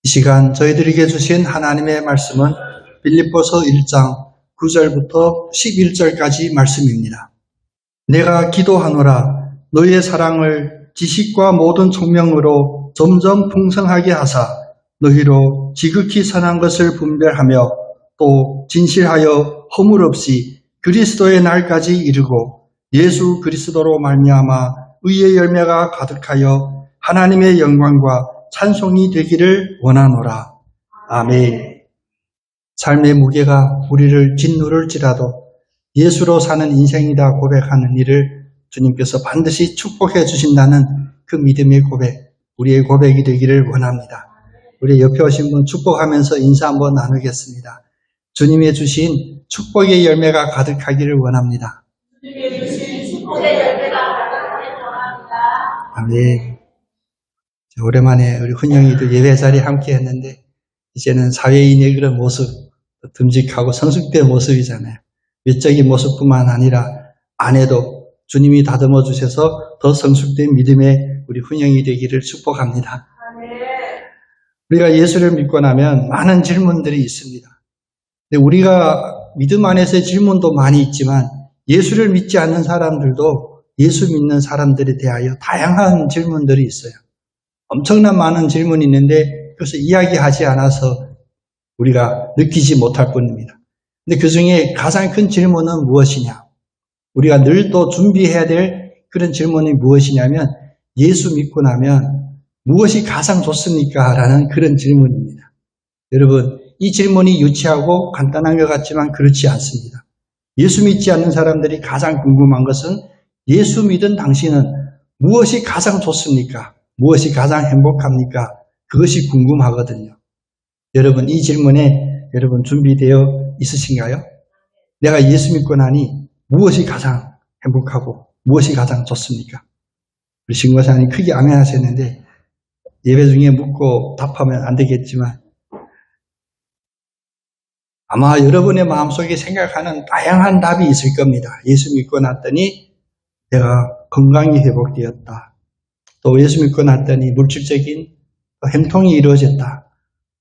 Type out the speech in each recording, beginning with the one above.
이 시간 저희들에게 주신 하나님의 말씀은 빌립보서 1장 9절부터 11절까지 말씀입니다. 내가 기도하노라 너희의 사랑을 지식과 모든 총명으로 점점 풍성하게 하사 너희로 지극히 선한 것을 분별하며 또 진실하여 허물 없이 그리스도의 날까지 이르고 예수 그리스도로 말미암아 의의 열매가 가득하여 하나님의 영광과 찬송이 되기를 원하노라. 아멘. 삶의 무게가 우리를 짓누를지라도 예수로 사는 인생이다 고백하는 일을 주님께서 반드시 축복해 주신다는 그 믿음의 고백, 우리의 고백이 되기를 원합니다. 우리 옆에 오신 분 축복하면서 인사 한번 나누겠습니다. 주님이 주신 축복의 열매가 가득하기를 원합니다. 주님이 주신 축복의 열매가 가득하기를 원합니다. 아멘. 오랜만에 우리 훈영이도 예배 자리에 함께 했는데 이제는 사회인의 그런 모습, 듬직하고 성숙된 모습이잖아요. 외적인 모습뿐만 아니라 안에도 주님이 다듬어 주셔서 더 성숙된 믿음의 우리 훈영이 되기를 축복합니다. 우리가 예수를 믿고 나면 많은 질문들이 있습니다. 근데 우리가 믿음 안에서의 질문도 많이 있지만 예수를 믿지 않는 사람들도 예수 믿는 사람들에 대하여 다양한 질문들이 있어요. 엄청난 많은 질문이 있는데 그것을 이야기하지 않아서 우리가 느끼지 못할 뿐입니다. 근데 그 중에 가장 큰 질문은 무엇이냐? 우리가 늘 또 준비해야 될 그런 질문이 무엇이냐면 예수 믿고 나면 무엇이 가장 좋습니까? 라는 그런 질문입니다. 여러분, 이 질문이 유치하고 간단한 것 같지만 그렇지 않습니다. 예수 믿지 않는 사람들이 가장 궁금한 것은 예수 믿은 당신은 무엇이 가장 좋습니까? 무엇이 가장 행복합니까? 그것이 궁금하거든요. 여러분, 이 질문에 여러분 준비되어 있으신가요? 내가 예수 믿고 나니 무엇이 가장 행복하고 무엇이 가장 좋습니까? 우리 신고사님 크게 아멘 하셨는데 예배 중에 묻고 답하면 안 되겠지만 아마 여러분의 마음속에 생각하는 다양한 답이 있을 겁니다. 예수 믿고 났더니 내가 건강이 회복되었다. 또 예수 믿고 났더니 물질적인 행통이 이루어졌다.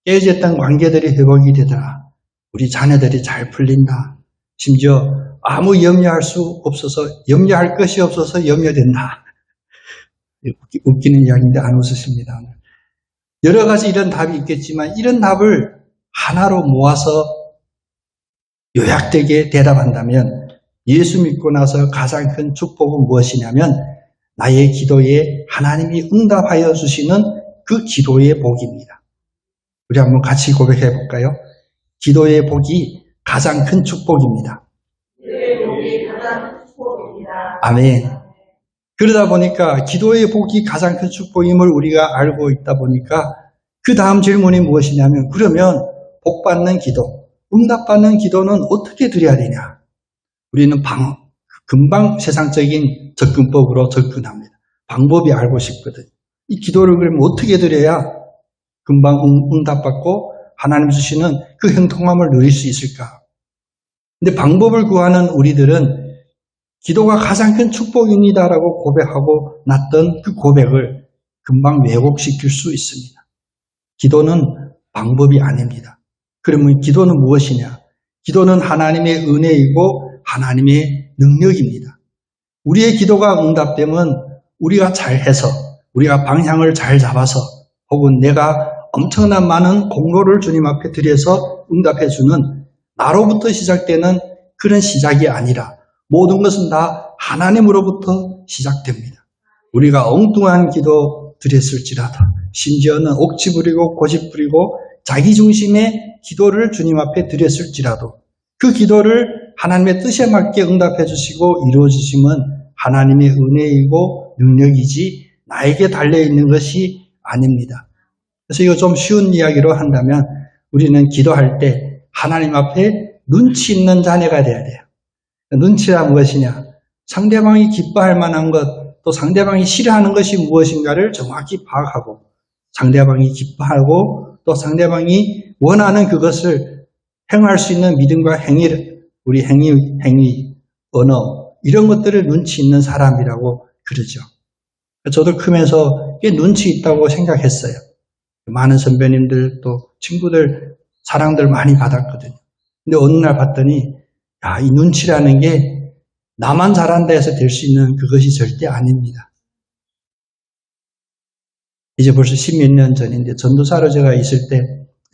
깨어졌던 관계들이 회복이 되더라. 우리 자녀들이 잘 풀린다. 심지어 아무 염려할 수 없어서 염려할 것이 없어서 염려된다. 웃기는 이야기인데 안 웃으십니다. 여러 가지 이런 답이 있겠지만 이런 답을 하나로 모아서 요약되게 대답한다면 예수 믿고 나서 가장 큰 축복은 무엇이냐면 나의 기도에 하나님이 응답하여 주시는 그 기도의 복입니다. 우리 한번 같이 고백해 볼까요? 기도의 복이 가장 큰 축복입니다. 기도의 복이 가장 큰 축복입니다. 아멘. 그러다 보니까 기도의 복이 가장 큰 축복임을 우리가 알고 있다 보니까 그 다음 질문이 무엇이냐면 그러면 복받는 기도, 응답받는 기도는 어떻게 드려야 되냐? 우리는 금방 세상적인 접근법으로 접근합니다. 방법이 알고 싶거든요. 이 기도를 그러면 어떻게 드려야 금방 응답받고 하나님 주시는 그 형통함을 누릴 수 있을까? 근데 방법을 구하는 우리들은 기도가 가장 큰 축복입니다라고 고백하고 났던 그 고백을 금방 왜곡시킬 수 있습니다. 기도는 방법이 아닙니다. 그러면 기도는 무엇이냐? 기도는 하나님의 은혜이고 하나님의 능력입니다. 우리의 기도가 응답되면 우리가 잘해서 우리가 방향을 잘 잡아서 혹은 내가 엄청난 많은 공로를 주님 앞에 드려서 응답해주는 나로부터 시작되는 그런 시작이 아니라 모든 것은 다 하나님으로부터 시작됩니다. 우리가 엉뚱한 기도 드렸을지라도 심지어는 옥치 부리고 고집 부리고 자기 중심의 기도를 주님 앞에 드렸을지라도 그 기도를 하나님의 뜻에 맞게 응답해 주시고 이루어 주심은 하나님의 은혜이고 능력이지 나에게 달려있는 것이 아닙니다. 그래서 이거 좀 쉬운 이야기로 한다면 우리는 기도할 때 하나님 앞에 눈치 있는 자녀가 돼야 돼요. 눈치가 무엇이냐? 상대방이 기뻐할 만한 것, 또 상대방이 싫어하는 것이 무엇인가를 정확히 파악하고 상대방이 기뻐하고 또 상대방이 원하는 그것을 행할 수 있는 믿음과 행위를 우리 행위, 언어 이런 것들을 눈치 있는 사람이라고 그러죠. 저도 크면서 꽤 눈치 있다고 생각했어요. 많은 선배님들 또 친구들 사랑들 많이 받았거든요. 근데 어느 날 봤더니 이 눈치라는 게 나만 잘한다 해서 될 수 있는 그것이 절대 아닙니다. 이제 벌써 10몇 년 전인데 전도사로 제가 있을 때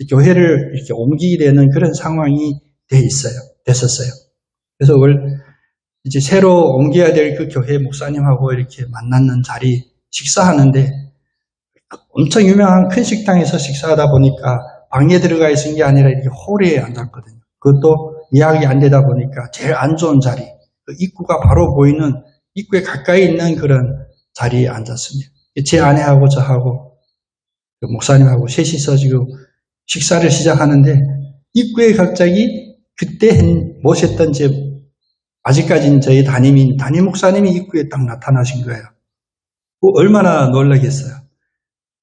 교회를 이렇게 옮기게 되는 그런 상황이 됐었어요. 그래서 이제 새로 옮겨야 될 그 교회 목사님하고 이렇게 만나는 자리 식사하는데 엄청 유명한 큰 식당에서 식사하다 보니까 방에 들어가 있은 게 아니라 이렇게 홀에 앉았거든요. 그것도 예약이 안 되다 보니까 제일 안 좋은 자리, 그 입구가 바로 보이는 입구에 가까이 있는 그런 자리에 앉았습니다. 제 아내하고 저하고 그 목사님하고 셋이서 지금 식사를 시작하는데 입구에 갑자기 그때 모셨던 아직까지는 저희 담임 목사님이 입구에 딱 나타나신 거예요. 얼마나 놀라겠어요.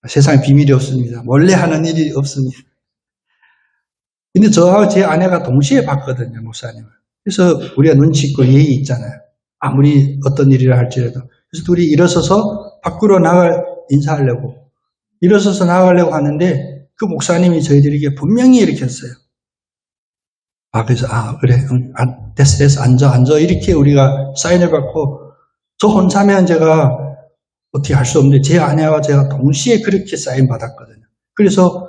세상에 비밀이 없습니다. 몰래 하는 일이 없습니다. 근데 저하고 제 아내가 동시에 봤거든요, 목사님을. 그래서 우리가 눈치 있고 예의 있잖아요. 아무리 어떤 일이라 할지라도. 그래서 둘이 일어서서 밖으로 인사하려고. 일어서서 나가려고 하는데 그 목사님이 저희들에게 분명히 일으켰어요. 그래서 그래, 됐어, 앉아. 이렇게 우리가 사인을 받고 저 혼자면 제가 어떻게 할 수 없는데 제 아내와 제가 동시에 그렇게 사인 받았거든요. 그래서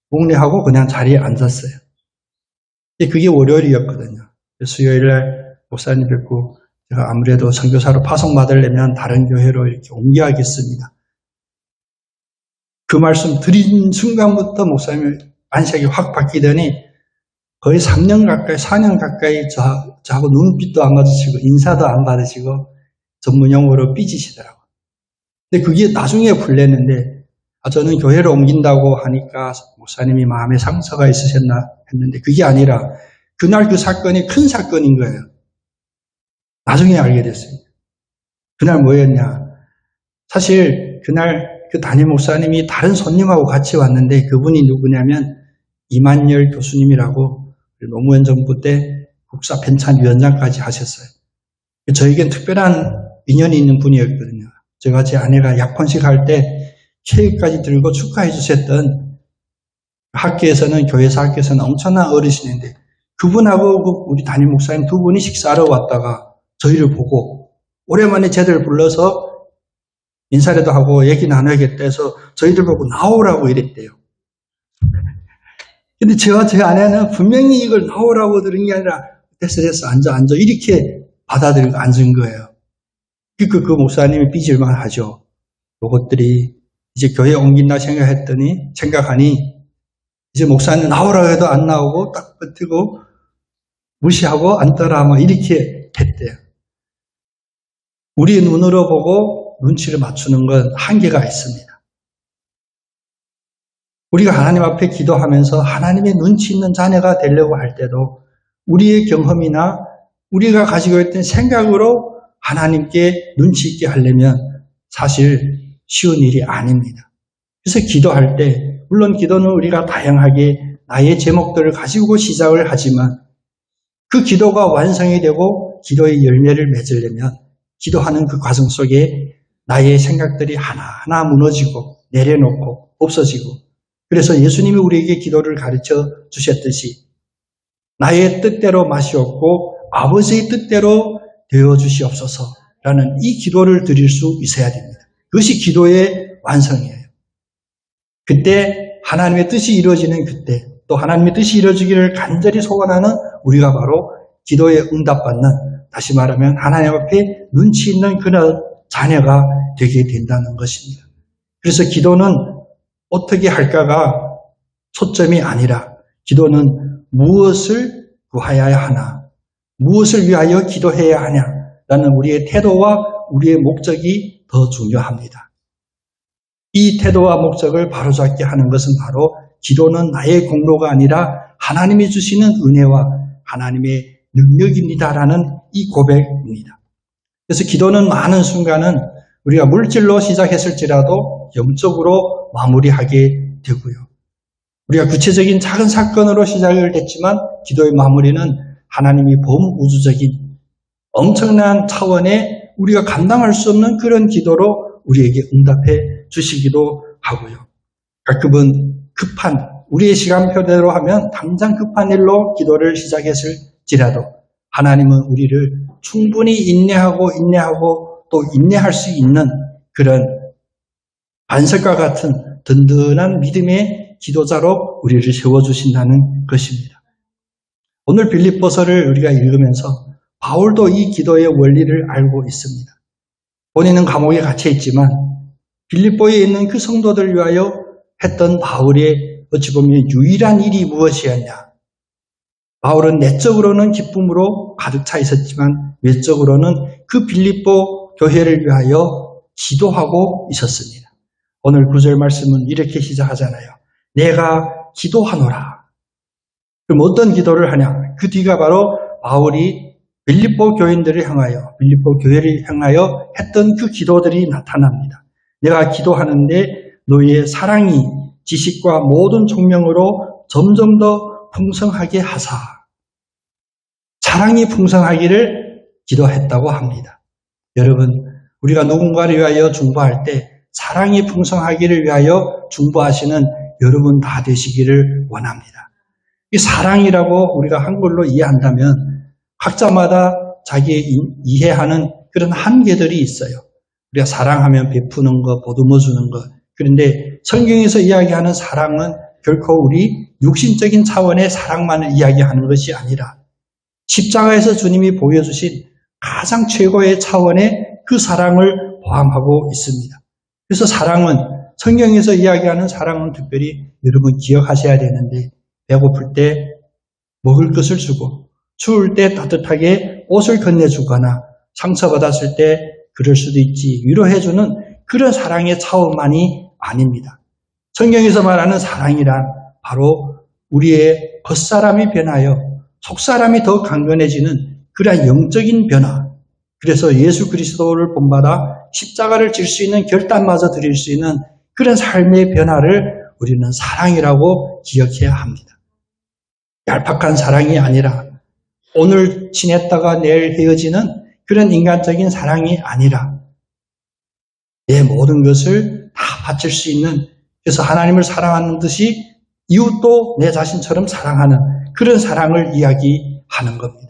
목례하고 그냥 자리에 앉았어요. 그게 월요일이었거든요. 수요일날 목사님 뵙고 제가 아무래도 선교사로 파송받으려면 다른 교회로 이렇게 옮겨야겠습니다. 그 말씀 드린 순간부터 목사님의 안색이 확 바뀌더니 거의 3년 가까이, 4년 가까이 저하고 눈빛도 안 마주치고 인사도 안 받으시고 전문용어로 삐지시더라고요. 근데 그게 나중에 풀렸는데 저는 교회를 옮긴다고 하니까 목사님이 마음에 상처가 있으셨나 했는데 그게 아니라 그날 그 사건이 큰 사건인 거예요. 나중에 알게 됐습니다. 그날 뭐였냐. 사실 그날 그 담임 목사님이 다른 손님하고 같이 왔는데 그분이 누구냐면 이만열 교수님이라고 노무현 정부 때 국사편찬위원장까지 하셨어요. 저에겐 특별한 인연이 있는 분이었거든요. 제가 제 아내가 약혼식 할 때 케이크까지 들고 축하해 주셨던 학교에서는, 교회사 학교에서는 엄청난 어르신인데 그분하고 우리 담임 목사님 두 분이 식사하러 왔다가 저희를 보고 오랜만에 쟤들 불러서 인사라도 하고 얘기 나눠야겠다 해서 저희들 보고 나오라고 이랬대요. 근데 저와 제 아내는 분명히 이걸 나오라고 들은 게 아니라 됐어 앉아 이렇게 받아들이고 앉은 거예요. 그 목사님이 삐질만 하죠. 그것들이 이제 교회 옮긴다 생각하니 이제 목사님 나오라고 해도 안 나오고 딱 버티고 무시하고 앉더라 이렇게 했대요. 우리의 눈으로 보고 눈치를 맞추는 건 한계가 있습니다. 우리가 하나님 앞에 기도하면서 하나님의 눈치 있는 자녀가 되려고 할 때도 우리의 경험이나 우리가 가지고 있던 생각으로 하나님께 눈치 있게 하려면 사실 쉬운 일이 아닙니다. 그래서 기도할 때 물론 기도는 우리가 다양하게 나의 제목들을 가지고 시작을 하지만 그 기도가 완성이 되고 기도의 열매를 맺으려면 기도하는 그 과정 속에 나의 생각들이 하나하나 무너지고 내려놓고 없어지고 그래서 예수님이 우리에게 기도를 가르쳐 주셨듯이 나의 뜻대로 마시옵고 아버지의 뜻대로 되어 주시옵소서라는 이 기도를 드릴 수 있어야 됩니다. 그것이 기도의 완성이에요. 그때 하나님의 뜻이 이루어지는 그때 또 하나님의 뜻이 이루어지기를 간절히 소원하는 우리가 바로 기도에 응답받는 다시 말하면 하나님 앞에 눈치 있는 그런 자녀가 되게 된다는 것입니다. 그래서 기도는 어떻게 할까가 초점이 아니라 기도는 무엇을 구하여야 하나, 무엇을 위하여 기도해야 하냐라는 우리의 태도와 우리의 목적이 더 중요합니다. 이 태도와 목적을 바로잡게 하는 것은 바로 기도는 나의 공로가 아니라 하나님이 주시는 은혜와 하나님의 능력입니다라는 이 고백입니다. 그래서 기도는 많은 순간은 우리가 물질로 시작했을지라도 영적으로 마무리하게 되고요. 우리가 구체적인 작은 사건으로 시작을 했지만 기도의 마무리는 하나님이 범우주적인 엄청난 차원의 우리가 감당할 수 없는 그런 기도로 우리에게 응답해 주시기도 하고요. 가끔은 급한 우리의 시간표대로 하면 당장 급한 일로 기도를 시작했을지라도 하나님은 우리를 충분히 인내하고 또 인내할 수 있는 그런 반석과 같은 든든한 믿음의 기도자로 우리를 세워주신다는 것입니다. 오늘 빌립보서를 우리가 읽으면서 바울도 이 기도의 원리를 알고 있습니다. 본인은 감옥에 갇혀 있지만 빌립보에 있는 그 성도들을 위하여 했던 바울의 어찌 보면 유일한 일이 무엇이었냐? 바울은 내적으로는 기쁨으로 가득 차 있었지만 외적으로는 그 빌립보 교회를 위하여 기도하고 있었습니다. 오늘 9절 말씀은 이렇게 시작하잖아요. 내가 기도하노라. 그럼 어떤 기도를 하냐? 그 뒤가 바로 바울이 빌립보 교인들을 향하여, 빌립보 교회를 향하여 했던 그 기도들이 나타납니다. 내가 기도하는데 너희의 사랑이 지식과 모든 총명으로 점점 더 풍성하게 하사. 사랑이 풍성하기를 기도했다고 합니다. 여러분, 우리가 누군가를 위하여 중보할 때 사랑이 풍성하기를 위하여 중보하시는 여러분 다 되시기를 원합니다. 이 사랑이라고 우리가 한글로 이해한다면 각자마다 자기의 이해하는 그런 한계들이 있어요. 우리가 사랑하면 베푸는 것, 보듬어 주는 것. 그런데 성경에서 이야기하는 사랑은 결코 우리 육신적인 차원의 사랑만을 이야기하는 것이 아니라 십자가에서 주님이 보여주신 가장 최고의 차원의 그 사랑을 포함하고 있습니다. 그래서 사랑은 성경에서 이야기하는 사랑은 특별히 여러분 기억하셔야 되는데 배고플 때 먹을 것을 주고 추울 때 따뜻하게 옷을 건네주거나 상처받았을 때 그럴 수도 있지 위로해주는 그런 사랑의 차원만이 아닙니다. 성경에서 말하는 사랑이란 바로 우리의 겉사람이 변하여 속사람이 더 강건해지는 그러한 영적인 변화. 그래서 예수 그리스도를 본받아 십자가를 질 수 있는 결단마저 드릴 수 있는 그런 삶의 변화를 우리는 사랑이라고 기억해야 합니다. 얄팍한 사랑이 아니라 오늘 지냈다가 내일 헤어지는 그런 인간적인 사랑이 아니라 내 모든 것을 다 바칠 수 있는 그래서 하나님을 사랑하는 듯이 이웃도 내 자신처럼 사랑하는 그런 사랑을 이야기하는 겁니다.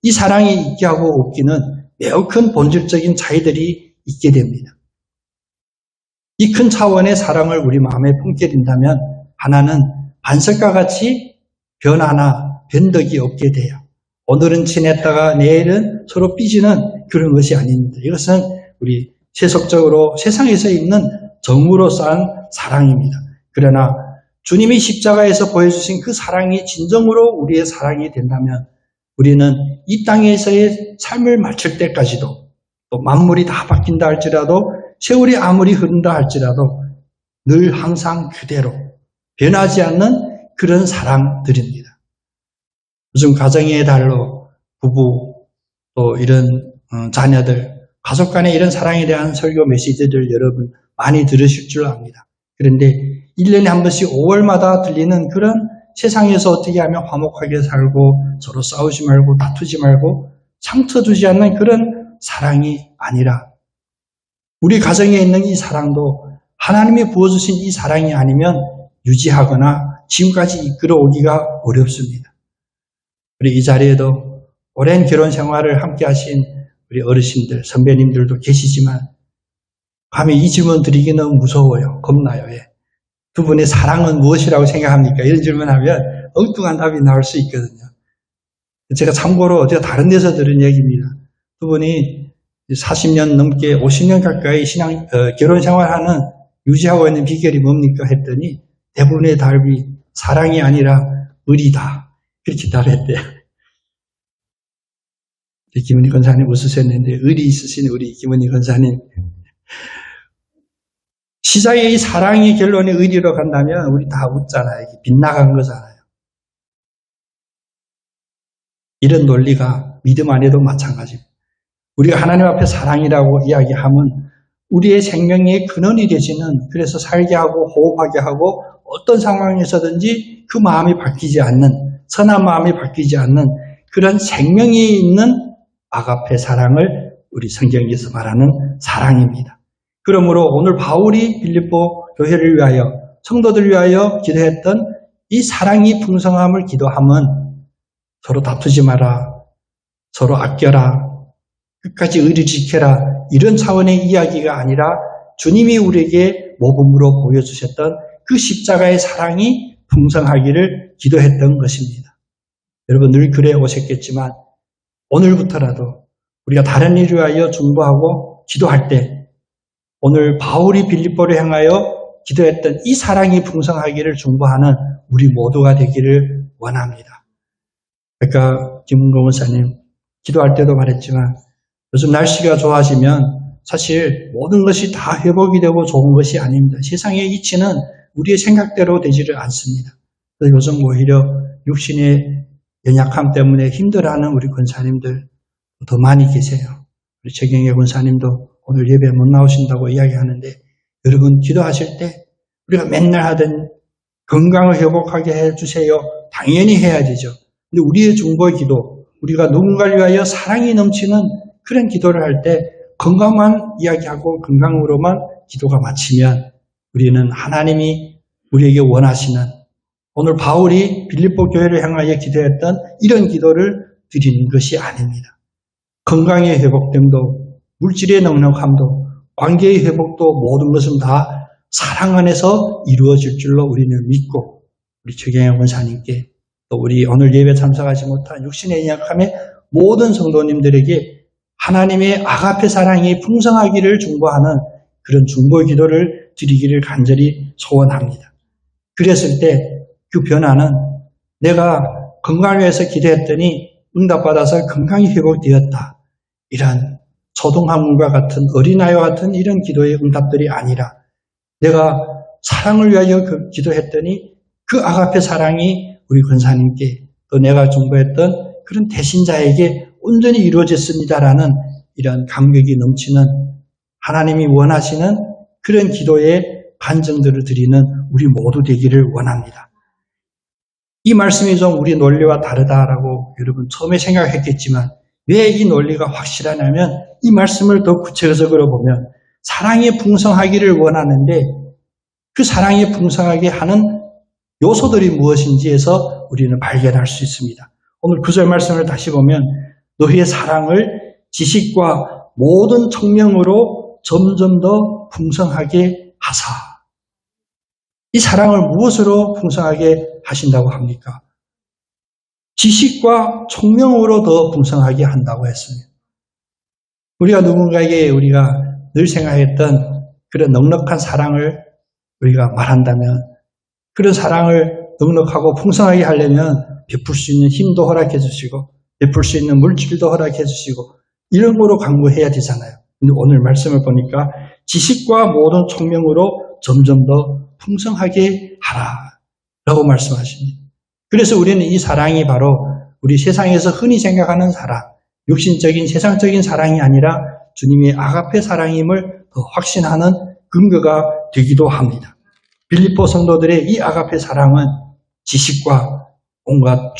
이 사랑이 있게 하고 없기는 매우 큰 본질적인 차이들이 있게 됩니다. 이 큰 차원의 사랑을 우리 마음에 품게 된다면 하나는 반석과 같이 변화나 변덕이 없게 돼요. 오늘은 친했다가 내일은 서로 삐지는 그런 것이 아닙니다. 이것은 우리 세속적으로 세상에서 있는 정으로 쌓은 사랑입니다. 그러나 주님이 십자가에서 보여주신 그 사랑이 진정으로 우리의 사랑이 된다면 우리는 이 땅에서의 삶을 마칠 때까지도 또 만물이 다 바뀐다 할지라도 세월이 아무리 흐른다 할지라도 늘 항상 그대로 변하지 않는 그런 사랑들입니다. 요즘 가정의 달로 부부 또 이런 자녀들 가족 간의 이런 사랑에 대한 설교 메시지들 여러분 많이 들으실 줄 압니다. 그런데 1년에 한 번씩 5월마다 들리는 그런 세상에서 어떻게 하면 화목하게 살고 서로 싸우지 말고 다투지 말고 상처 주지 않는 그런 사랑이 아니라 우리 가정에 있는 이 사랑도 하나님이 부어주신 이 사랑이 아니면 유지하거나 지금까지 이끌어오기가 어렵습니다. 우리 이 자리에도 오랜 결혼 생활을 함께 하신 우리 어르신들, 선배님들도 계시지만 감히 이 질문 드리기 너무 무서워요. 겁나요. 예. 두 분의 사랑은 무엇이라고 생각합니까? 이런 질문하면 엉뚱한 답이 나올 수 있거든요. 제가 참고로 어디가 다른 데서 들은 얘기입니다. 두 분이 40년 넘게 50년 가까이 결혼 생활하는 유지하고 있는 비결이 뭡니까? 했더니 대부분의 답이 사랑이 아니라 의리다. 그렇게 답했대요. 김은희 권사님 웃으셨는데 의리 있으신 우리 김은희 권사님 시작의 이 사랑이 결론이 의리로 간다면 우리 다 웃잖아요. 빗나간 거잖아요. 이런 논리가 믿음 안에도 마찬가지입니다. 우리가 하나님 앞에 사랑이라고 이야기하면 우리의 생명의 근원이 되시는 그래서 살게 하고 호흡하게 하고 어떤 상황에서든지 그 마음이 바뀌지 않는 선한 마음이 바뀌지 않는 그런 생명이 있는 아가페 사랑을 우리 성경에서 말하는 사랑입니다. 그러므로 오늘 바울이 빌립보 교회를 위하여 성도들 위하여 기도했던 이 사랑이 풍성함을 기도하면 서로 다투지 마라, 서로 아껴라, 끝까지 의를 지켜라, 이런 차원의 이야기가 아니라 주님이 우리에게 모범으로 보여주셨던 그 십자가의 사랑이 풍성하기를 기도했던 것입니다. 여러분 늘 그래 오셨겠지만 오늘부터라도 우리가 다른 일을 위하여 중보하고 기도할 때 오늘 바울이 빌립보를 향하여 기도했던 이 사랑이 풍성하기를 중보하는 우리 모두가 되기를 원합니다. 그러니까 김은공 원사님 기도할 때도 말했지만 요즘 날씨가 좋아지면 사실 모든 것이 다 회복이 되고 좋은 것이 아닙니다. 세상의 이치는 우리의 생각대로 되지를 않습니다. 그래서 요즘 오히려 육신의 연약함 때문에 힘들어하는 우리 권사님들 더 많이 계세요. 우리 최경혜 권사님도 오늘 예배 못 나오신다고 이야기하는데 여러분 기도하실 때 우리가 맨날 하던 건강을 회복하게 해주세요. 당연히 해야 되죠. 근데 우리의 중보 기도, 우리가 누군가를 위하여 사랑이 넘치는 그런 기도를 할 때 건강만 이야기하고 건강으로만 기도가 마치면 우리는 하나님이 우리에게 원하시는 오늘 바울이 빌립보 교회를 향하여 기도했던 이런 기도를 드리는 것이 아닙니다. 건강의 회복됨도 물질의 넉넉함도 관계의 회복도 모든 것은 다 사랑 안에서 이루어질 줄로 우리는 믿고 우리 최경영 권사님께 또 우리 오늘 예배 참석하지 못한 육신의 연약함의 모든 성도님들에게 하나님의 아가페 사랑이 풍성하기를 중보하는 그런 중보 기도를 드리기를 간절히 소원합니다. 그랬을 때 그 변화는 내가 건강을 위해서 기도했더니 응답받아서 건강이 회복되었다. 이런 초동화물과 같은 어린아이와 같은 이런 기도의 응답들이 아니라 내가 사랑을 위하여 기도했더니 그 아가페 사랑이 우리 권사님께 또 내가 중보했던 그런 대신자에게 온전히 이루어졌습니다라는 이런 감격이 넘치는 하나님이 원하시는 그런 기도의 간증들을 드리는 우리 모두 되기를 원합니다. 이 말씀이 좀 우리 논리와 다르다라고 여러분 처음에 생각했겠지만 왜 이 논리가 확실하냐면 이 말씀을 더 구체적으로 보면 사랑이 풍성하기를 원하는데 그 사랑이 풍성하게 하는 요소들이 무엇인지에서 우리는 발견할 수 있습니다. 오늘 9절 말씀을 다시 보면 너희의 사랑을 지식과 모든 청명으로 점점 더 풍성하게 하사. 이 사랑을 무엇으로 풍성하게 하신다고 합니까? 지식과 총명으로 더 풍성하게 한다고 했습니다. 우리가 누군가에게 우리가 늘 생각했던 그런 넉넉한 사랑을 우리가 말한다면 그런 사랑을 넉넉하고 풍성하게 하려면 베풀 수 있는 힘도 허락해 주시고 베풀 수 있는 물질도 허락해 주시고 이런 거로 강구해야 되잖아요. 근데 오늘 말씀을 보니까 지식과 모든 총명으로 점점 더 풍성하게 하라 라고 말씀하십니다. 그래서 우리는 이 사랑이 바로 우리 세상에서 흔히 생각하는 사랑, 육신적인 세상적인 사랑이 아니라 주님의 아가페 사랑임을 더 확신하는 근거가 되기도 합니다. 빌립보 성도들의 이 아가페 사랑은 지식과 온갖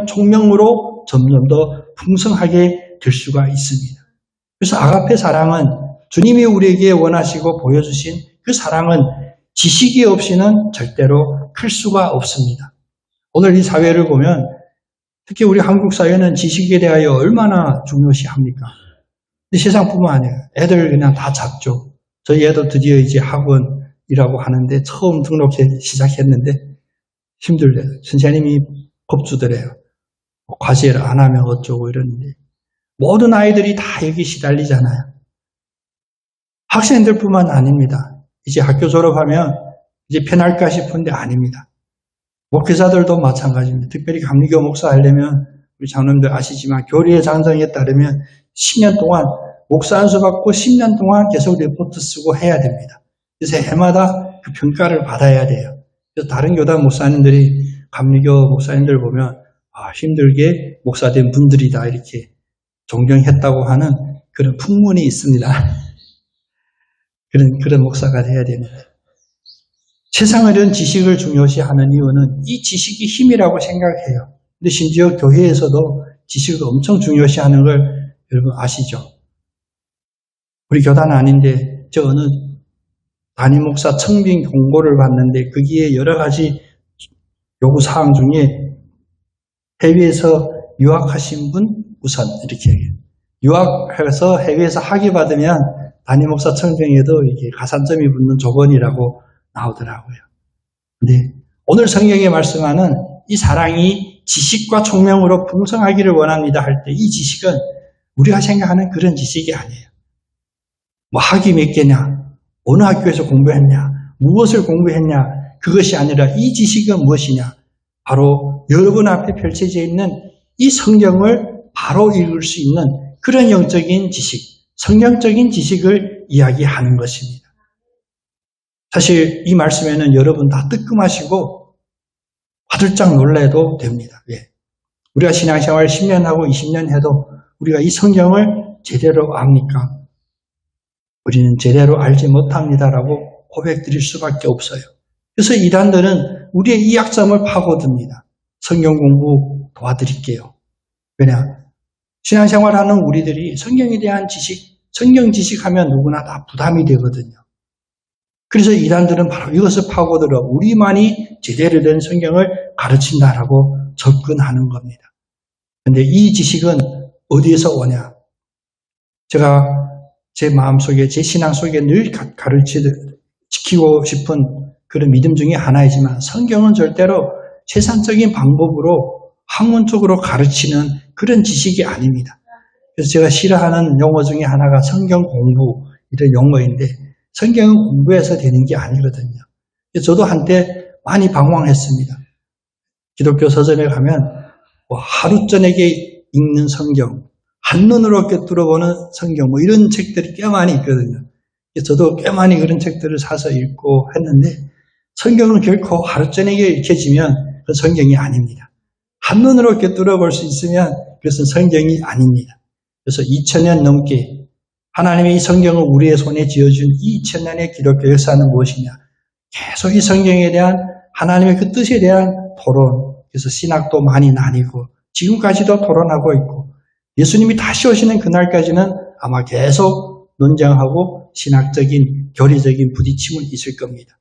총명으로 점점 더 풍성하게 될 수가 있습니다. 그래서 아가페 사랑은 주님이 우리에게 원하시고 보여주신 그 사랑은 지식이 없이는 절대로 클 수가 없습니다. 오늘 이 사회를 보면 특히 우리 한국 사회는 지식에 대하여 얼마나 중요시합니까? 근데 세상뿐만 아니에요. 애들 그냥 다 작죠. 저희 애도 드디어 이제 학원이라고 하는데 처음 등록해 시작했는데 힘들대요. 선생님이 겁주더래요. 과제를 안 하면 어쩌고 이러는데 모든 아이들이 다 여기 시달리잖아요. 학생들뿐만 아닙니다. 이제 학교 졸업하면 이제 편할까 싶은데 아닙니다. 목회자들도 마찬가지입니다. 특별히 감리교 목사 하려면 우리 장로님들 아시지만 교리의 장성에 따르면 10년 동안 목사 안수 받고 10년 동안 계속 리포트 쓰고 해야 됩니다. 그래서 해마다 그 평가를 받아야 돼요. 그래서 다른 교단 목사님들이 감리교 목사님들 보면 힘들게 목사된 분들이다 이렇게 존경했다고 하는 그런 풍문이 있습니다. 그런 목사가 돼야 됩니다. 세상은 이런 지식을 중요시하는 이유는 이 지식이 힘이라고 생각해요. 근데 심지어 교회에서도 지식을 엄청 중요시하는 걸 여러분 아시죠? 우리 교단은 아닌데 저 어느 담임 목사 청빙 공고를 봤는데 거기에 여러 가지 요구사항 중에 해외에서 유학하신 분 우선 이렇게 얘기해요. 유학해서 해외에서 학위 받으면 담임 목사 청빙에도 이게 가산점이 붙는 조건이라고 나오더라고요. 근데 오늘 성경에 말씀하는 이 사랑이 지식과 총명으로 풍성하기를 원합니다 할 때 이 지식은 우리가 생각하는 그런 지식이 아니에요. 뭐 학위 몇 개냐, 어느 학교에서 공부했냐, 무엇을 공부했냐, 그것이 아니라 이 지식은 무엇이냐, 바로 여러분 앞에 펼쳐져 있는 이 성경을 바로 읽을 수 있는 그런 영적인 지식, 성경적인 지식을 이야기하는 것입니다. 사실 이 말씀에는 여러분 다 뜨끔하시고 화들짝 놀라도 됩니다. 왜? 우리가 신앙생활 10년 하고 20년 해도 우리가 이 성경을 제대로 압니까? 우리는 제대로 알지 못합니다라고 고백드릴 수밖에 없어요. 그래서 이단들은 우리의 이 약점을 파고듭니다. 성경 공부 도와드릴게요. 왜냐? 신앙생활하는 우리들이 성경에 대한 지식, 성경 지식하면 누구나 다 부담이 되거든요. 그래서 이단들은 바로 이것을 파고들어 우리만이 제대로 된 성경을 가르친다라고 접근하는 겁니다. 그런데 이 지식은 어디에서 오냐? 제가 제 마음속에, 제 신앙 속에 늘 지키고 싶은 그런 믿음 중에 하나이지만 성경은 절대로 세상적인 방법으로 학문적으로 가르치는 그런 지식이 아닙니다. 그래서 제가 싫어하는 용어 중에 하나가 성경 공부 이런 용어인데 성경은 공부해서 되는 게 아니거든요. 저도 한때 많이 방황했습니다. 기독교 서점에 가면 하루 저녁에 읽는 성경, 한눈으로 꿰뚫어보는 성경 이런 책들이 꽤 많이 있거든요. 저도 꽤 많이 그런 책들을 사서 읽고 했는데 성경은 결코 하루 저녁에 읽혀지면 그건 성경이 아닙니다. 한눈으로 꿰뚫어볼 수 있으면 그것은 성경이 아닙니다. 그래서 2000년 넘게 하나님의 이 성경을 우리의 손에 쥐어준 이 2000년의 기독교 역사는 무엇이냐? 계속 이 성경에 대한 하나님의 그 뜻에 대한 토론, 그래서 신학도 많이 나뉘고 지금까지도 토론하고 있고 예수님이 다시 오시는 그날까지는 아마 계속 논쟁하고 신학적인 교리적인 부딪힘은 있을 겁니다.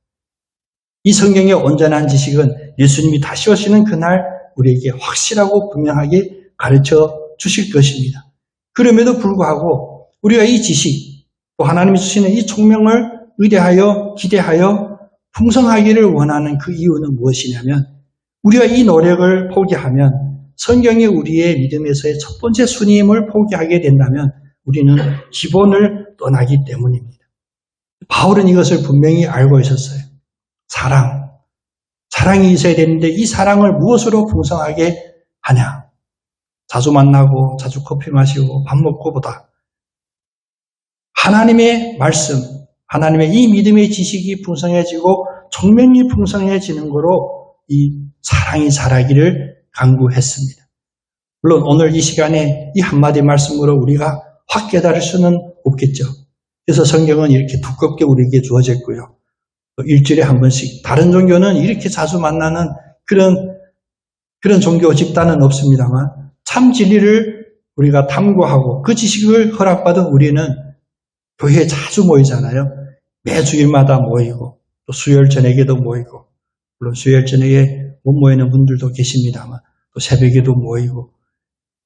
이 성경의 온전한 지식은 예수님이 다시 오시는 그날 우리에게 확실하고 분명하게 가르쳐 주실 것입니다. 그럼에도 불구하고 우리가 이 지식, 또 하나님이 주시는 이 총명을 의뢰하여 기대하여 풍성하기를 원하는 그 이유는 무엇이냐면 우리가 이 노력을 포기하면 성경이 우리의 믿음에서의 첫 번째 순위임을 포기하게 된다면 우리는 기본을 떠나기 때문입니다. 바울은 이것을 분명히 알고 있었어요. 사랑이 있어야 되는데 이 사랑을 무엇으로 풍성하게 하냐? 자주 만나고 자주 커피 마시고 밥 먹고 보다 하나님의 말씀, 하나님의 이 믿음의 지식이 풍성해지고 총명이 풍성해지는 거로 이 사랑이 자라기를 간구했습니다. 물론 오늘 이 시간에 이 한마디 말씀으로 우리가 확 깨달을 수는 없겠죠. 그래서 성경은 이렇게 두껍게 우리에게 주어졌고요. 또 일주일에 한 번씩 다른 종교는 이렇게 자주 만나는 그런 종교 집단은 없습니다만 참 진리를 우리가 탐구하고 그 지식을 허락받은 우리는 교회에 자주 모이잖아요. 매 주일마다 모이고 또 수요일 저녁에도 모이고 물론 수요일 저녁에 못 모이는 분들도 계십니다만 또 새벽에도 모이고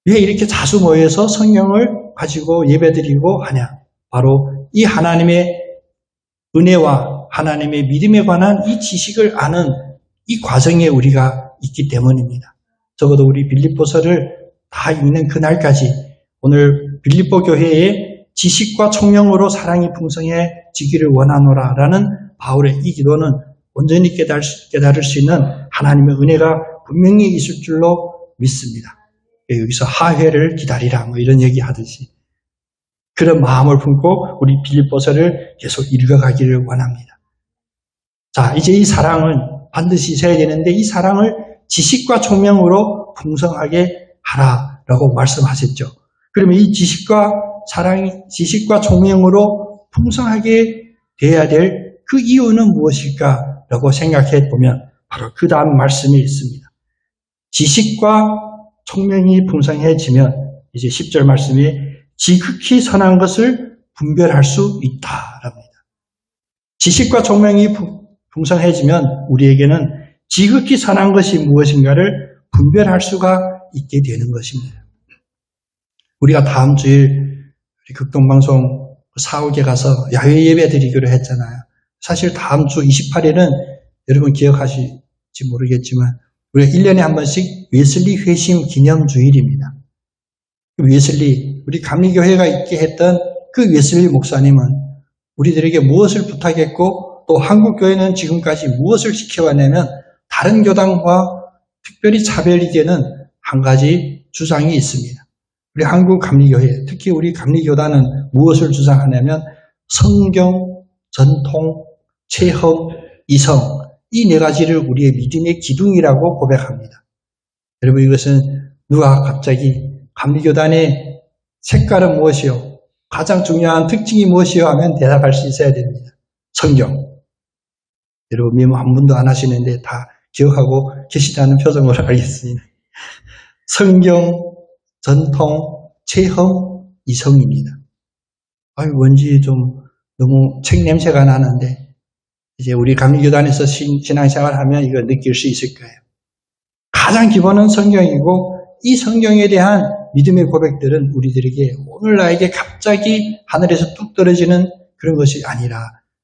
왜 이렇게 자주 모여서 성경을 가지고 예배드리고 하냐? 바로 이 하나님의 은혜와 하나님의 믿음에 관한 이 지식을 아는 이 과정에 우리가 있기 때문입니다. 적어도 우리 빌립보서를 다 읽는 그날까지 오늘 빌립보 교회에 지식과 총명으로 사랑이 풍성해지기를 원하노라라는 바울의 이 기도는 온전히 깨달을 수 있는 하나님의 은혜가 분명히 있을 줄로 믿습니다. 여기서 하회를 기다리라 이런 얘기 하듯이 그런 마음을 품고 우리 빌립보서를 계속 읽어가기를 원합니다. 자, 이제 이 사랑은 반드시 있어야 되는데 이 사랑을 지식과 총명으로 풍성하게 하라라고 말씀하셨죠. 그러면 이 지식과 총명으로 풍성하게 되어야 될 그 이유는 무엇일까라고 생각해 보면 바로 그 다음 말씀이 있습니다. 지식과 총명이 풍성해지면 이제 10절 말씀에 지극히 선한 것을 분별할 수 있다랍니다. 지식과 총명이 풍성해지면 우리에게는 지극히 선한 것이 무엇인가를 분별할 수가 있게 되는 것입니다. 우리가 다음 주일 우리 극동방송 사옥에 가서 야외 예배 드리기로 했잖아요. 사실 다음 주 28일은 여러분 기억하실지 모르겠지만 우리가 1년에 한 번씩 웨슬리 회심 기념주일입니다. 웨슬리, 우리 감리교회가 있게 했던 그 웨슬리 목사님은 우리들에게 무엇을 부탁했고 또 한국교회는 지금까지 무엇을 지켜왔냐면 다른 교단과 특별히 차별이 되는 한 가지 주장이 있습니다. 우리 한국 감리교회, 특히 우리 감리교단은 무엇을 주장하냐면 성경, 전통, 체험, 이성 이 네 가지를 우리의 믿음의 기둥이라고 고백합니다. 여러분 이것은 누가 갑자기 감리교단의 색깔은 무엇이요? 가장 중요한 특징이 무엇이요? 하면 대답할 수 있어야 됩니다. 성경. 여러분 메모 한 번도 안 하시는데 다 기억하고 계시다는 표정으로 알겠습니다. 성경, 전통, 체험, 이성입니다. 뭔지 좀 너무 책 냄새가 나는데 이제 우리 감리교단에서 신앙생활 하면 이거 느낄 수 있을 거예요. 가장 기본은 성경이고 이 성경에 대한 믿음의 고백들은 우리들에게 오늘 나에게 갑자기 하늘에서 뚝 떨어지는 그런 것이 아니라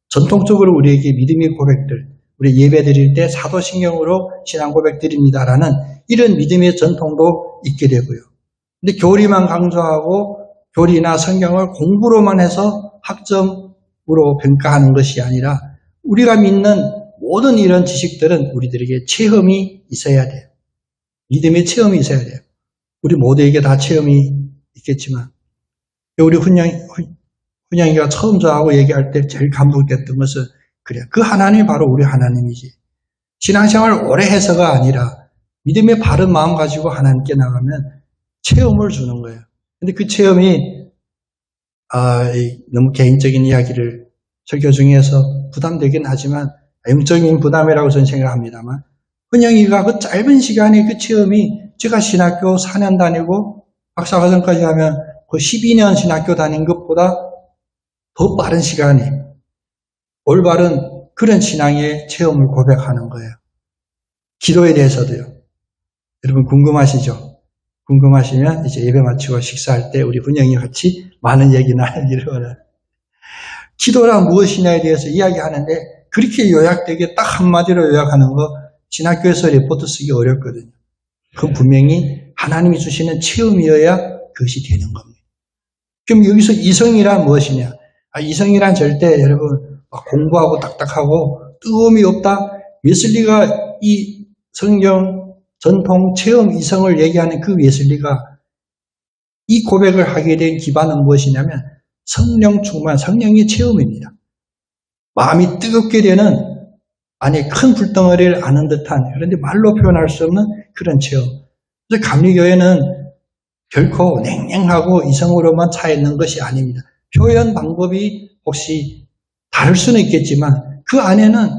전통적으로 우리에게 믿음의 고백들, 우리 예배 드릴 때 사도신경으로 신앙 고백 드립니다라는 이런 믿음의 전통도 있게 되고요. 근데 교리만 강조하고 교리나 성경을 공부로만 해서 학점으로 평가하는 것이 아니라 우리가 믿는 모든 이런 지식들은 우리들에게 체험이 있어야 돼요. 믿음의 체험이 있어야 돼요. 우리 모두에게 다 체험이 있겠지만 우리 훈양이가 처음 저하고 얘기할 때 제일 감동됐던 것은 그래, 그 하나님이 바로 우리 하나님이지. 신앙생활을 오래 해서가 아니라 믿음의 바른 마음 가지고 하나님께 나가면 체험을 주는 거예요. 근데 그 체험이 너무 개인적인 이야기를 설교 중에서 부담되긴 하지만 영적인 부담이라고 저는 생각합니다만 훈영이가 그 짧은 시간에 그 체험이 제가 신학교 4년 다니고 박사과정까지 하면 그 12년 신학교 다닌 것보다 더 빠른 시간이 올바른 그런 신앙의 체험을 고백하는 거예요. 기도에 대해서도요. 여러분 궁금하시죠? 궁금하시면 이제 예배 마치고 식사할 때 우리 훈영이 같이 많은 얘기 나누기를 원해요. 기도란 무엇이냐에 대해서 이야기하는데 그렇게 요약되게 딱 한마디로 요약하는 거 신학교에서 리포트 쓰기 어렵거든요. 그건 분명히 하나님이 주시는 체험이어야 그것이 되는 겁니다. 그럼 여기서 이성이란 무엇이냐? 이성이란 절대 여러분 공부하고 딱딱하고 뜨거움이 없다. 웨슬리가 이 성경, 전통, 체험, 이성을 얘기하는 그 웨슬리가 이 고백을 하게 된 기반은 무엇이냐면 성령 충만, 성령의 체험입니다. 마음이 뜨겁게 되는 안에 큰 불덩어리를 아는 듯한 그런데 말로 표현할 수 없는 그런 체험. 그래서 감리교회는 결코 냉랭하고 이성으로만 차 있는 것이 아닙니다. 표현 방법이 혹시 다를 수는 있겠지만 그 안에는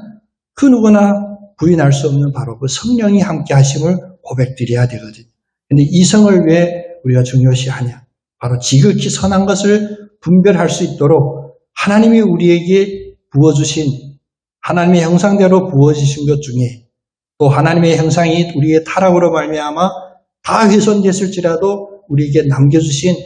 그 누구나 부인할 수 없는 바로 그 성령이 함께 하심을 고백드려야 되거든요. 그런데 이성을 왜 우리가 중요시하냐? 바로 지극히 선한 것을 분별할 수 있도록 하나님이 우리에게 부어주신 하나님의 형상대로 부어주신 것 중에 또 하나님의 형상이 우리의 타락으로 말미암아 다 훼손됐을지라도 우리에게 남겨주신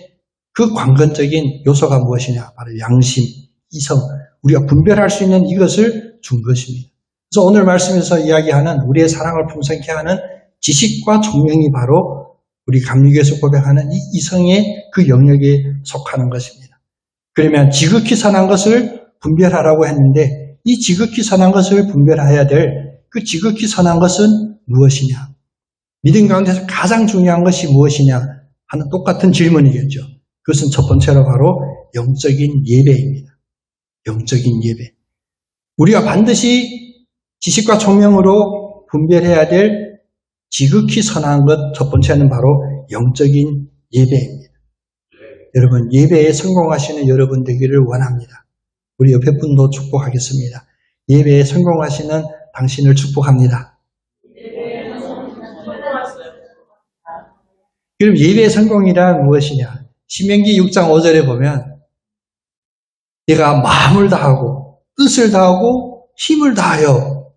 그 관건적인 요소가 무엇이냐? 바로 양심, 이성, 우리가 분별할 수 있는 이것을 준 것입니다. 그래서 오늘 말씀에서 이야기하는 우리의 사랑을 풍성케 하는 지식과 총명이 바로 우리 감리교에서 고백하는 이 이성의 그 영역에 속하는 것입니다. 그러면 지극히 선한 것을 분별하라고 했는데 이 지극히 선한 것을 분별해야 될 그 지극히 선한 것은 무엇이냐? 믿음 가운데서 가장 중요한 것이 무엇이냐 하는 똑같은 질문이겠죠. 그것은 첫 번째로 바로 영적인 예배입니다. 영적인 예배. 우리가 반드시 지식과 총명으로 분별해야 될 지극히 선한 것 첫 번째는 바로 영적인 예배입니다. 여러분 예배에 성공하시는 여러분 되기를 원합니다. 우리 옆에 분도 축복하겠습니다. 예배에 성공하시는 당신을 축복합니다. 그럼 예배의 성공이란 무엇이냐? 신명기 6장 5절에 보면 내가 마음을 다하고 뜻을 다하고 힘을 다하여.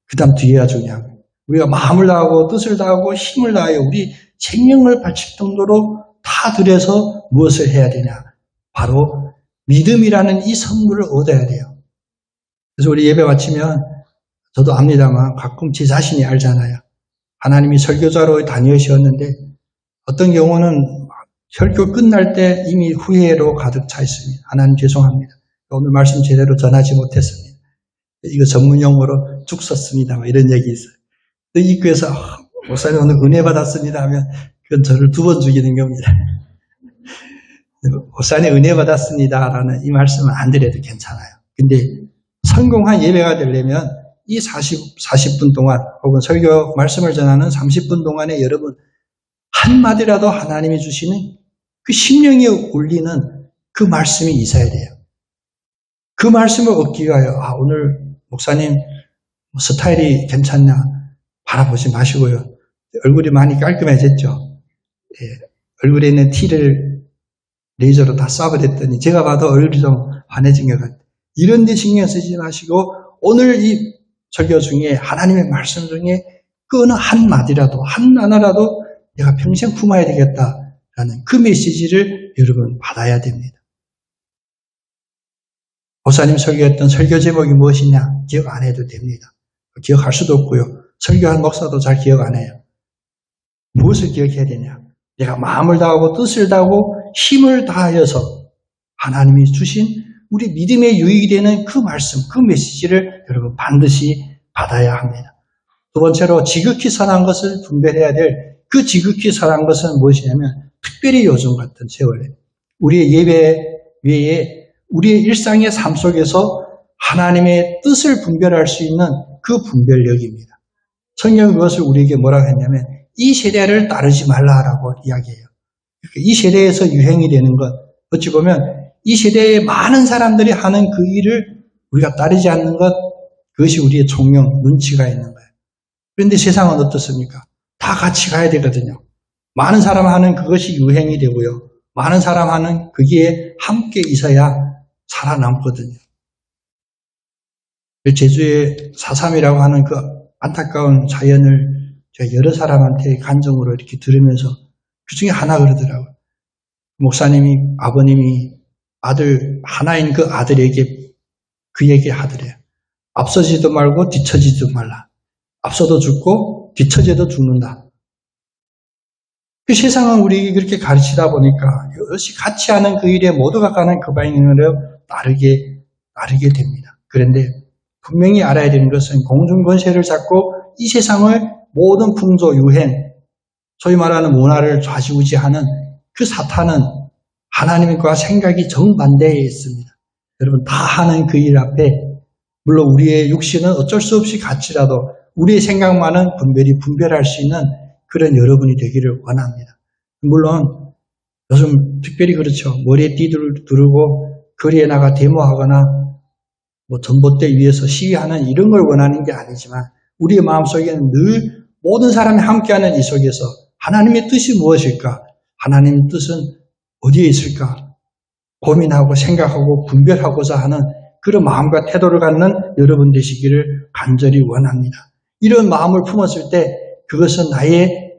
그 다음 뒤에가 중요한 거예요. 우리가 마음을 다하고 뜻을 다하고 힘을 다하여 우리 생명을 바칠 정도로 다 들여서 무엇을 해야 되냐. 바로 믿음이라는 이 선물을 얻어야 돼요. 그래서 우리 예배 마치면 저도 압니다만 가끔 제 자신이 알잖아요. 하나님이 설교자로 다니셨는데 어떤 경우는 설교 끝날 때 이미 후회로 가득 차 있습니다. 하나님 죄송합니다. 오늘 말씀 제대로 전하지 못했습니다. 이거 전문용어로 죽 썼습니다. 이런 얘기 있어요. 또 입구에서 목사님 오늘 은혜 받았습니다 하면 그건 저를 2번 죽이는 겁니다. 목사님 은혜 받았습니다라는 이 말씀은 안 드려도 괜찮아요. 근데 성공한 예배가 되려면 이 40분 동안 혹은 설교 말씀을 전하는 30분 동안에 여러분 한마디라도 하나님이 주시는 그 심령에 울리는 그 말씀이 있어야 돼요. 그 말씀을 얻기 위하여 오늘 목사님 스타일이 괜찮냐 바라보지 마시고요. 얼굴이 많이 깔끔해졌죠. 예, 얼굴에 있는 티를 레이저로 다 쏴버렸더니 제가 봐도 얼굴이 좀 환해진 것 같아요. 이런 데 신경 쓰지 마시고 오늘 이 설교 중에 하나님의 말씀 중에 그 어느 한마디라도 하나라도 내가 평생 품어야 되겠다라는 그 메시지를 여러분 받아야 됩니다. 목사님 설교했던 설교 제목이 무엇이냐 기억 안 해도 됩니다. 기억할 수도 없고요. 설교한 목사도 잘 기억 안 해요. 무엇을 기억해야 되냐? 내가 마음을 다하고 뜻을 다하고 힘을 다하여서 하나님이 주신 우리 믿음의 유익이 되는 그 말씀, 그 메시지를 여러분 반드시 받아야 합니다. 두 번째로 지극히 선한 것을 분별해야 될 그 지극히 선한 것은 무엇이냐면 특별히 요즘 같은 세월에 우리의 예배 외에 우리의 일상의 삶 속에서 하나님의 뜻을 분별할 수 있는 그 분별력입니다. 성경은 그것을 우리에게 뭐라고 했냐면 이 세대를 따르지 말라라고 이야기해요. 이 세대에서 유행이 되는 것, 어찌 보면 이 세대의 많은 사람들이 하는 그 일을 우리가 따르지 않는 것, 그것이 우리의 총명, 눈치가 있는 거예요. 그런데 세상은 어떻습니까? 다 같이 가야 되거든요. 많은 사람 하는 그것이 유행이 되고요. 많은 사람 하는 그게 함께 있어야 살아남거든요. 제주의 4.3이라고 하는 그 안타까운 자연을 제가 여러 사람한테 간증으로 이렇게 들으면서 그 중에 하나 그러더라고요. 목사님이, 아버님이 아들, 하나인 그 아들에게 그 얘기 하더래요. 앞서지도 말고 뒤처지도 말라. 앞서도 죽고 뒤처져도 죽는다. 그 세상은 우리에게 그렇게 가르치다 보니까 여럿이 같이 하는 그 일에 모두가 가는 그 방향으로 따르게 됩니다. 그런데 분명히 알아야 되는 것은 공중권세를 잡고 이 세상을 모든 풍조, 유행, 소위 말하는 문화를 좌지우지하는 그 사탄은 하나님과 생각이 정반대에 있습니다. 여러분 다 하는 그 일 앞에 물론 우리의 육신은 어쩔 수 없이 같이라도 우리의 생각만은 분별할 수 있는 그런 여러분이 되기를 원합니다. 물론 요즘 특별히 그렇죠. 머리에 띠를 두르고 거리에 나가 데모하거나 전봇대 위에서 시위하는 이런 걸 원하는 게 아니지만 우리의 마음속에는 늘 모든 사람이 함께하는 이 속에서 하나님의 뜻이 무엇일까? 하나님의 뜻은 어디에 있을까? 고민하고 생각하고 분별하고자 하는 그런 마음과 태도를 갖는 여러분 되시기를 간절히 원합니다. 이런 마음을 품었을 때 그것은 나의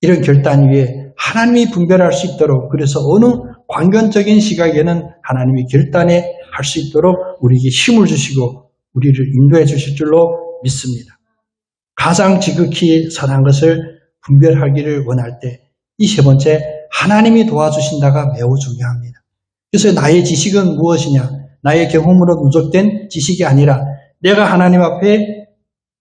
이런 결단 위에 하나님이 분별할 수 있도록 그래서 어느 관건적인 시각에는 하나님이 결단해 할 수 있도록 우리에게 힘을 주시고 우리를 인도해 주실 줄로 믿습니다. 가장 지극히 선한 것을 분별하기를 원할 때 이 세 번째 하나님이 도와주신다가 매우 중요합니다. 그래서 나의 지식은 무엇이냐? 나의 경험으로 누적된 지식이 아니라 내가 하나님 앞에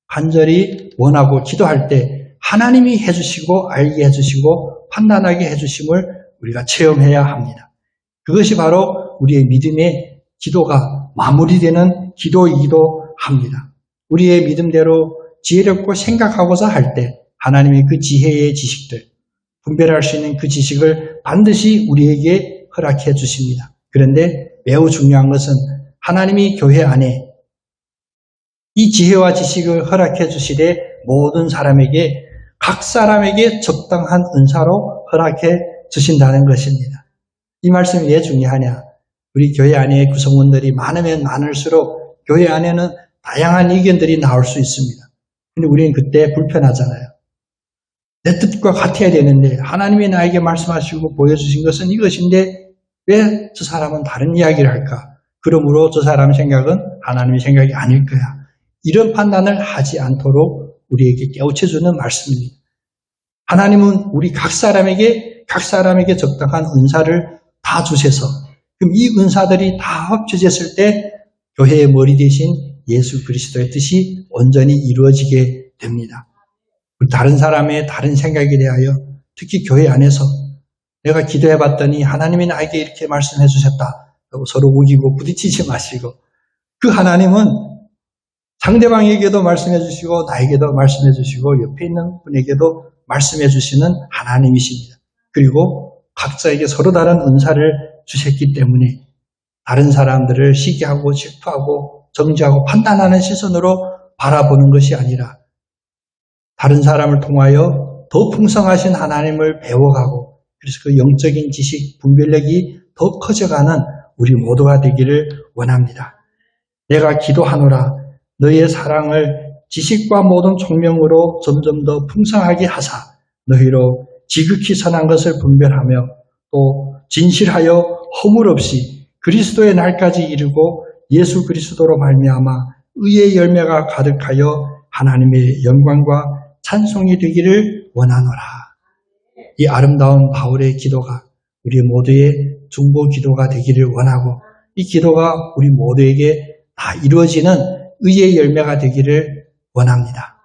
간절히 원하고 기도할 때 하나님이 해주시고 알게 해주시고 판단하게 해주심을 우리가 체험해야 합니다. 그것이 바로 우리의 믿음의 기도가 마무리되는 기도이기도 합니다. 우리의 믿음대로 지혜롭고 생각하고자 할 때 하나님의 그 지혜의 지식들, 분별할 수 있는 그 지식을 반드시 우리에게 허락해 주십니다. 그런데 매우 중요한 것은 하나님이 교회 안에 이 지혜와 지식을 허락해 주시되 모든 사람에게 각 사람에게 적당한 은사로 허락해 주신다는 것입니다. 이 말씀이 왜 중요하냐? 우리 교회 안에 구성원들이 많으면 많을수록 교회 안에는 다양한 의견들이 나올 수 있습니다. 근데 우리는 그때 불편하잖아요. 내 뜻과 같아야 되는데 하나님이 나에게 말씀하시고 보여주신 것은 이것인데 왜 저 사람은 다른 이야기를 할까? 그러므로 저 사람 생각은 하나님의 생각이 아닐 거야. 이런 판단을 하지 않도록 우리에게 깨우쳐주는 말씀입니다. 하나님은 우리 각 사람에게 적당한 은사를 다 주셔서 그럼 이 은사들이 다 합쳐졌을 때 교회의 머리 대신 예수 그리스도의 뜻이 온전히 이루어지게 됩니다. 다른 사람의 다른 생각에 대하여 특히 교회 안에서 내가 기도해 봤더니 하나님이 나에게 이렇게 말씀해 주셨다. 서로 우기고 부딪히지 마시고 그 하나님은 상대방에게도 말씀해 주시고 나에게도 말씀해 주시고 옆에 있는 분에게도 말씀해 주시는 하나님이십니다. 그리고 각자에게 서로 다른 은사를 주셨기 때문에 다른 사람들을 시기하고 질투하고 정죄하고 판단하는 시선으로 바라보는 것이 아니라 다른 사람을 통하여 더 풍성하신 하나님을 배워가고 그래서 그 영적인 지식, 분별력이 더 커져가는 우리 모두가 되기를 원합니다. 내가 기도하노라 너희의 사랑을 지식과 모든 총명으로 점점 더 풍성하게 하사 너희로 지극히 선한 것을 분별하며 또 진실하여 허물 없이 그리스도의 날까지 이르고 예수 그리스도로 말미암아 의의 열매가 가득하여 하나님의 영광과 찬송이 되기를 원하노라. 이 아름다운 바울의 기도가 우리 모두의 중보 기도가 되기를 원하고 이 기도가 우리 모두에게 다 이루어지는 의의 열매가 되기를 원합니다.